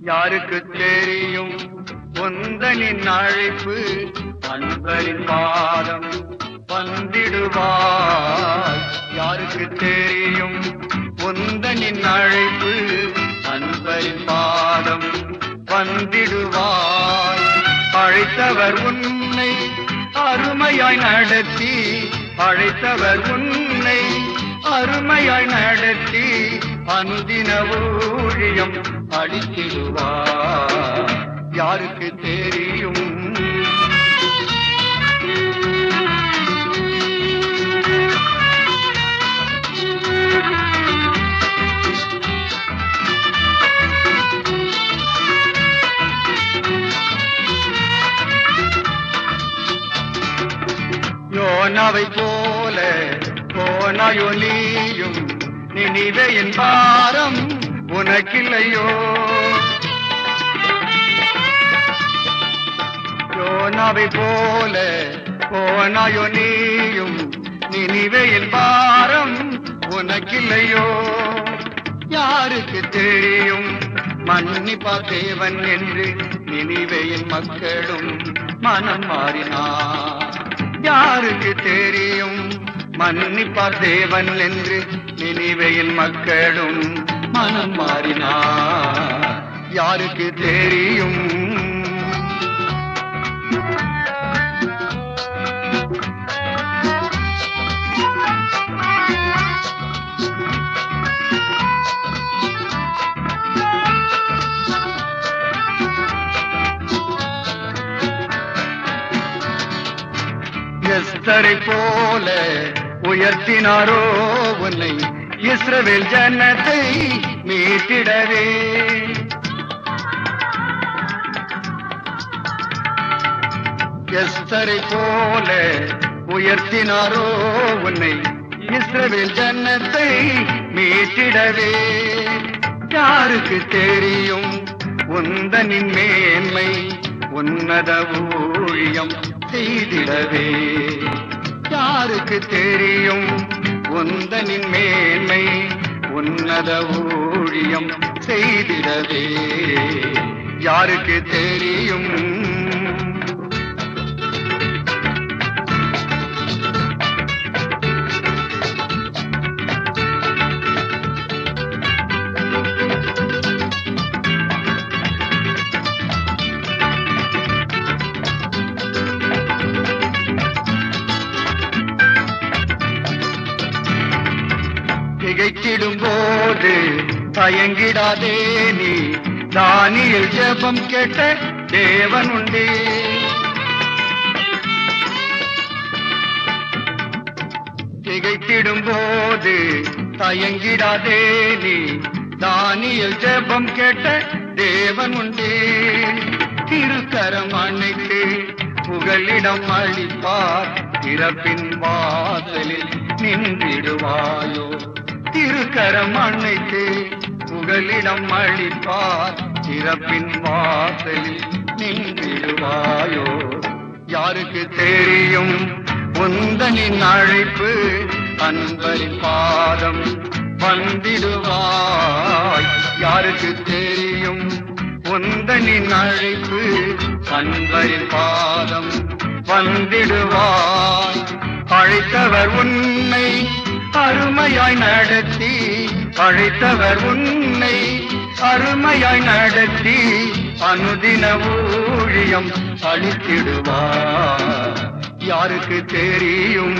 யாருக்கு தெரியும் உந்தனின் அழைப்பு அன்பரின் பாதம் வந்திடுவாய். யாருக்கு தெரியும் உந்தனின் அழைப்பு அன்பரின் பாதம் வந்திடுவாய். அழைத்தவர் உன்னை அருமையாய் நடத்தி, அழைத்தவர் உன்னை அருமையாய் நடத்தி அனுதின ஊழியம் அளித்திடுவார். யாருக்கு தெரியும்? யோனாவை போல போனாயோ நீயும், நினிவேயின் பாரம் உனக்கில்லையோ? யோனாவை போல போனாயோ நீயும், நினிவேயின் பாரம் உனக்கில்லையோ? யாருக்கு தெரியும் மன்னிப்பா தேவன் என்று நினிவேயின் மக்களும் மனம் மாறினார். யாருக்கு தெரியும் மன்னிப்பார் தேவன் என்று நினிவேயின் மக்களும் மனம் மாறினார். யாருக்கு தெரியும்? எஸ்தரை போல உயர்த்தினாரோ உன்னை இஸ்ரவேல் ஜனத்தை மீட்டிடவே. எஸ்தரை போல உயர்த்தினாரோ உன்னை இஸ்ரவேல் ஜனத்தை மீட்டிடவே. யாருக்கு தெரியும் உந்தனின் மேன்மை உன்னத ஊழியம் செய்திடவே. யாருக்கு தெரியும் உந்தனின் மேன்மை உன்னத ஊழியம் செய்திடவே. யாருக்கு தெரியும்? திகைத்திடும் போது தயங்கிடாதே நீ, தானியேல் ஜெபம் கேட்ட தேவன் உண்டே. திகைத்திடும் போது தயங்கிடாதே நீ, தானியேல் ஜெபம் கேட்ட தேவன் உண்டே. திருக்கரம் அணைத்து புகலிடம் அளிப்பார், இறப்பின் வாசலில் நின்றிடுவாயோ? திருக்கரம் அணைத்து புகலிடம் அளிப்பார், இறப்பின் வாசலில் நின்றிடுவாயோ? யாருக்கு தெரியும் உந்தனின் அழைப்பு அன்பரின் பாதம் வந்திடுவாய். யாருக்கு தெரியும் உந்தனின் அழைப்பு அன்பரின் பாதம் வந்திடுவாய். அழைத்தவர் உன்னை அருமையாய் நடத்தி, அழைத்தவர் உன்னை அருமையாய் நடத்தி அனுதின ஊழியம் அளித்திடுவார். யாருக்கு தெரியும்?